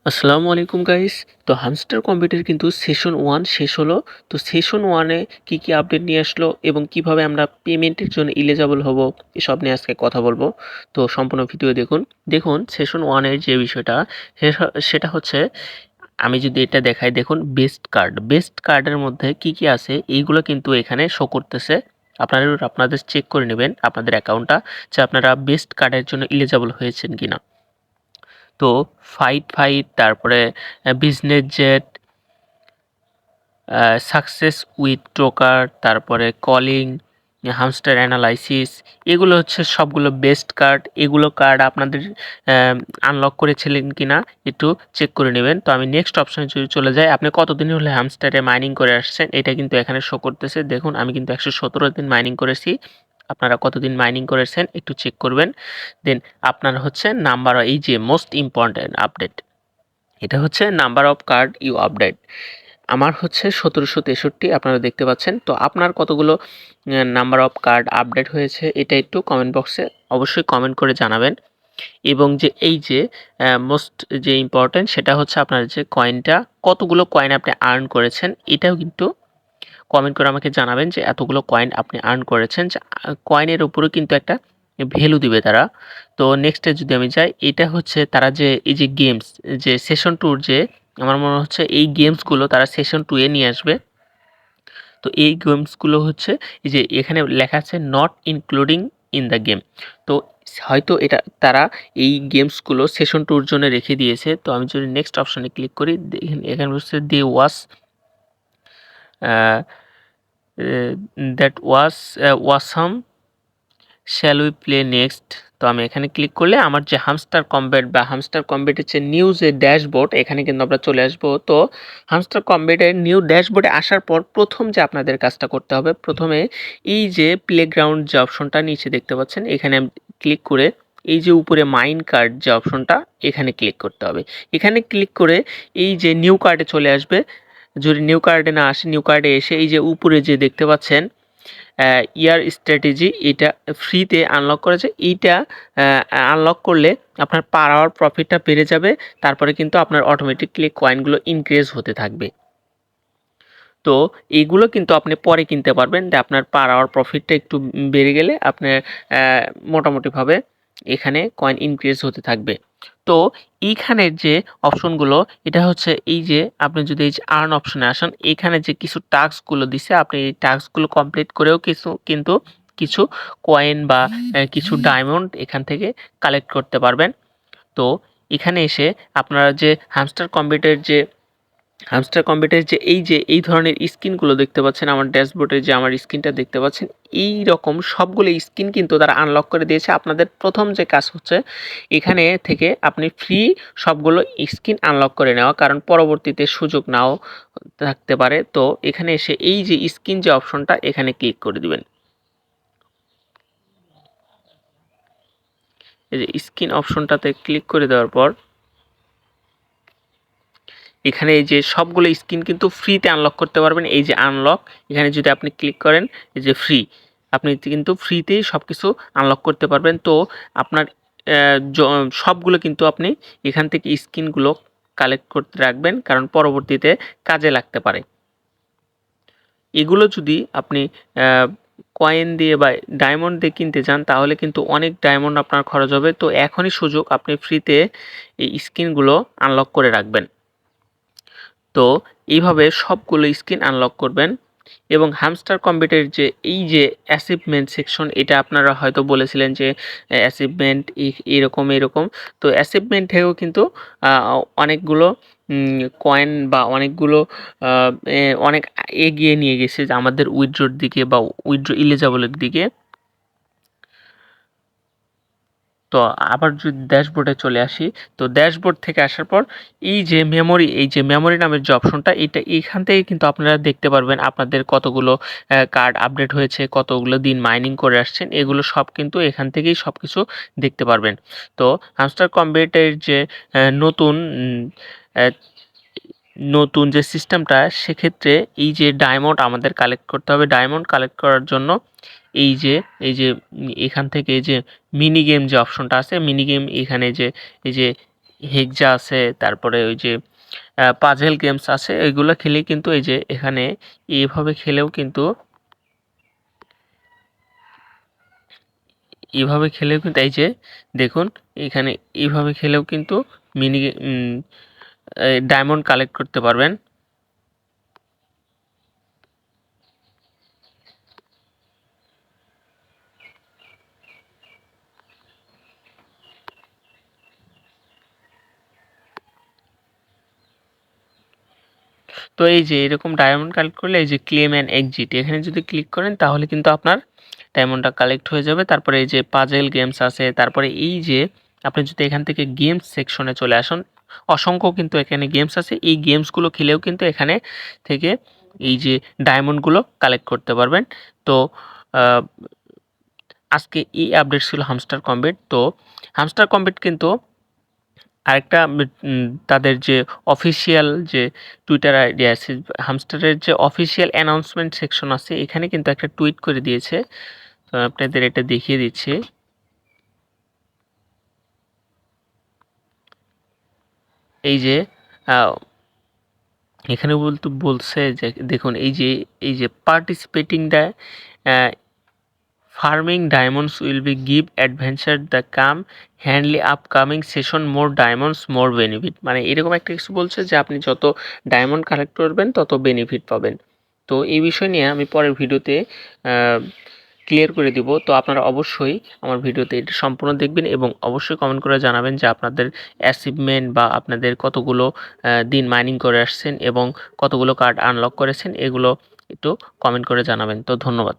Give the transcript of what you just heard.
আসসালামু আলাইকুম গাইস। তো হামস্টার কম্পিউটার কিন্তু সেশন 1 শেষ হলো। তো সেশন 1 এ কি আপডেট নিয়ে আসলো এবং কিভাবে আমরা পেমেন্টের জন্য এলিজিবল হব এসব নিয়ে আজকে কথা বলবো। তো সম্পূর্ণ ভিডিও দেখুন। দেখুন সেশন 1 এর যে বিষয়টা সেটা হচ্ছে, আমি যদি এটা দেখাই, দেখুন বেস্ট কার্ডের মধ্যে কি আছে এইগুলো কিন্তু এখানে শো করতেছে। আপনাদের চেক করে নেবেন আপনাদের অ্যাকাউন্টটা, যে আপনারা বেস্ট কার্ডের জন্য এলিজিবল হয়েছেন কিনা। তো ফাইট তারপরে বিজনেস জেট, সাকসেস উইথ টোকার, তারপরে কলিং, হামস্টার অ্যানালাইসিস, এগুলো হচ্ছে সবগুলো বেস্ট কার্ড। এগুলো কার্ড আপনাদের আনলক করেছিলেন কিনা একটু চেক করে নেবেন। তো আমি নেক্সট অপশনে যদি চলে যাই, আপনি কতদিন হলে হামস্টারে মাইনিং করে আসছেন এটা কিন্তু এখানে শো করতেছে। দেখুন আমি কিন্তু 117 দিন মাইনিং করেছি। আপনারা কতদিন মাইনিং করেছেন একটু চেক করবেন। দেন আপনার হচ্ছে নাম্বার, এই যে মোস্ট ইম্পর্ট্যান্ট আপডেট, এটা হচ্ছে number of card you update. আমার হচ্ছে 1763, আপনারা দেখতে পাচ্ছেন। তো আপনার কতগুলো নাম্বার অফ কার্ড আপডেট হয়েছে এটা একটু কমেন্ট বক্সে অবশ্যই কমেন্ট করে জানাবেন। এবং যে এই যে মোস্ট যে ইম্পর্ট্যান্ট সেটা হচ্ছে আপনার যে কয়েনটা, কতগুলো কয়েন আপনি আর্ন করেছেন এটাও কিন্তু কমেন্ট করে আমাকে জানাবেন, যে এতগুলো কয়েন আপনি আর্ন করেছেন। যে কয়েনের উপরেও কিন্তু একটা ভ্যালু দিবে তারা। তো নেক্সটে যদি আমি যাই, এটা হচ্ছে তারা যে এই যে গেমস, যে সেশন ট্যুর, যে আমার মনে হচ্ছে এই গেমসগুলো তারা সেশন 2 এ নিয়ে আসবে। তো এই গেমসগুলো হচ্ছে এই যে এখানে লেখা আছে not including in the game. তো হয়তো এটা তারা এই গেমসগুলো সেশন 2 এর জন্য রেখে দিয়েছে। তো আমি যদি নেক্সট অপশনে ক্লিক করি, দেখেন এখানে হচ্ছে they was that was awesome, shall we play next. তো আমি এখানে ক্লিক করলে আমার যে হামস্টার কম্ব্যাট বা হামস্টার কম্ব্যাটের যে নিউ যে ড্যাশবোর্ড, এখানে কিন্তু আমরা চলে আসবো। তো হামস্টার কম্ব্যাটের নিউ ড্যাশবোর্ডে আসার পর প্রথম যে আপনাদের কাজটা করতে হবে, প্রথমে এই যে প্লেগ্রাউন্ড যে অপশনটা নিচে দেখতে পাচ্ছেন, এখানে ক্লিক করে এই যে উপরে মাইন কার্ড যে অপশনটা, এখানে ক্লিক করতে হবে। এখানে ক্লিক করে এই যে নিউ কার্ডে চলে আসবে। যদি নিউ কার্ডে না আসে, নিউ কার্ডে এসে এই যে উপরে যে দেখতে পাচ্ছেন ইয়ার স্ট্র্যাটেজি, এটা ফ্রিতে আনলক করেছে। এইটা আনলক করলে আপনার পার আওয়ার প্রফিটটা বেড়ে যাবে। তারপরে কিন্তু আপনার অটোমেটিকলি কয়েনগুলো ইনক্রিজ হতে থাকবে। তো এইগুলো কিন্তু আপনি পরে কিনতে পারবেন, যে আপনার পার আওয়ার প্রফিটটা একটু বেড়ে গেলে আপনার মোটামুটিভাবে এখানে কয়েন ইনক্রিজ হতে থাকবে। তো এইখানের যে অপশনগুলো, এটা হচ্ছে এই যে আপনি যদি এই যে আর্ন অপশনে আসেন, এখানে যে কিছু টাস্কগুলো দিছে, আপনি এই টাস্কগুলো কমপ্লিট করেও কিছু কয়েন বা কিছু ডায়মন্ড এখান থেকে কালেক্ট করতে পারবেন। তো এখানে এসে আপনারা যে হামস্টার কম্পিউটারের যে এই ধরনের স্কিনগুলো দেখতে পাচ্ছেন, আমার ড্যাশবোর্ডে যে আমার স্কিনটা দেখতে পাচ্ছেন, এই রকম সবগুলো স্কিন কিন্তু তারা আনলক করে দিয়েছে। আপনাদের প্রথম যে কাজ হচ্ছে এখানে থেকে আপনি ফ্রি সবগুলো স্কিন আনলক করে নেওয়া, কারণ পরবর্তীতে সুযোগ নাও থাকতে পারে। তো এখানে এসে এই যে স্কিন যে অপশনটা, এখানে ক্লিক করে দিবেন। এই যে স্কিন অপশনটাতে ক্লিক করে দেওয়ার পর এখানে এই যে সবগুলো স্কিন কিন্তু ফ্রিতে আনলক করতে পারবেন। এই যে আনলক, এখানে যদি আপনি ক্লিক করেন, এই যে ফ্রি, আপনি কিন্তু ফ্রিতেই সব কিছু আনলক করতে পারবেন। তো আপনার সবগুলো কিন্তু আপনি এখান থেকে স্কিনগুলো কালেক্ট করতে রাখবেন, কারণ পরবর্তীতে কাজে লাগতে পারে। এগুলো যদি আপনি কয়েন দিয়ে বা ডায়মন্ড দিয়ে কিনতে চান, তাহলে কিন্তু অনেক ডায়মন্ড আপনার খরচ হবে। তো এখনই সুযোগ, আপনি ফ্রিতে এই স্কিনগুলো আনলক করে রাখবেন। তো এইভাবে সবগুলো স্কিন আনলক করবেন। এবং হ্যামস্টার কম্পিউটারের যে এই যে অ্যাচিভমেন্ট সেকশন, এটা আপনারা হয়তো বলেছিলেন যে অ্যাচিভমেন্ট এরকম। তো অ্যাচিভমেন্টেও কিন্তু অনেকগুলো কয়েন বা অনেকগুলো অনেক এগিয়ে নিয়ে গেছে যে আমাদের উইথড্রোর দিকে বা উইথড্রো ইলিজিবলের দিকে। তো আবার যদি ড্যাশবোর্ডে চলে আসি, তো ড্যাশবোর্ড থেকে আসার পর এই যে মেমোরি নামের যে অপশনটা, এইখান থেকে কিন্তু আপনারা দেখতে পারবেন আপনাদের কতগুলো কার্ড আপডেট হয়েছে, কতগুলো দিন মাইনিং করে আসছেন, এগুলো সব কিন্তু এখান থেকেই সব কিছু দেখতে পারবেন। তো হামস্টার কম্পিউটারের যে নতুন আহ, নতুন যে সিস্টেমটা, সেক্ষেত্রে এই যে ডায়মন্ড আমাদের কালেক্ট করতে হবে। ডায়মন্ড কালেক্ট করার জন্য এই যে এই যে এখান থেকে এই যে মিনি গেম যে অপশনটা আছে, মিনি গেম, এখানে যে এই যে হেক্সা আছে, তারপরে ওই যে পাজেল গেমস আছে, ওইগুলো খেলে কিন্তু এই যে এখানে এইভাবে খেলেও কিন্তু এই যে দেখুন এখানে এইভাবে খেলেও কিন্তু মিনি ডায়মন্ড কালেক্ট করতে পারবেন। তো এই যে এরকম ডায়মন্ড কালেক্ট করলে এই যে ক্লেম অ্যান্ড এক্সিট এখানে যদি ক্লিক করেন তাহলে কিন্তু আপনার ডায়মন্ডটা কালেক্ট হয়ে যাবে। তারপরে এই যে পাজেল গেমস আছে, তারপরে এই যে আপনি যদি এখান থেকে গেমস সেকশনে চলে আসুন, অসংখ্য কিন্তু এখানে গেমস আছে, এই গেমসগুলো খেলেও কিন্তু এখানে থেকে এই যে ডায়মন্ডগুলো কালেক্ট করতে পারবেন। তো আজকে এই আপডেট ছিল হামস্টার কম্বেট। তো হামস্টার কম্বেট কিন্তু আরেকটা তাদের যে অফিসিয়াল যে টুইটার আইডি আছে, হামস্টারের যে অফিসিয়াল অ্যানাউন্সমেন্ট সেকশন আছে, এখানে কিন্তু একটা টুইট করে দিয়েছে। তো আপনাদের এটা দেখিয়ে দিচ্ছি। এই যে এখানে বলছে যে দেখুন এই যে participating the farming diamonds will be give adventure the come handily upcoming session more diamonds more benefit, মানে এরকম একটা কিছু বলছে যে আপনি যত ডায়মন্ড কালেক্ট করবেন তত বেনিফিট পাবেন। তো এই বিষয় নিয়ে আমি পরের ভিডিওতে ক্লিয়ার করে দিব। তো আপনারা অবশ্যই আমার ভিডিওতে এটা সম্পূর্ণ দেখবেন এবং অবশ্যই কমেন্ট করে জানাবেন যে আপনাদের অ্যাচিভমেন্ট বা আপনাদের কতগুলো দিন মাইনিং করে আসছেন এবং কতগুলো কার্ড আনলক করেছেন, এগুলো একটু কমেন্ট করে জানাবেন। তো ধন্যবাদ।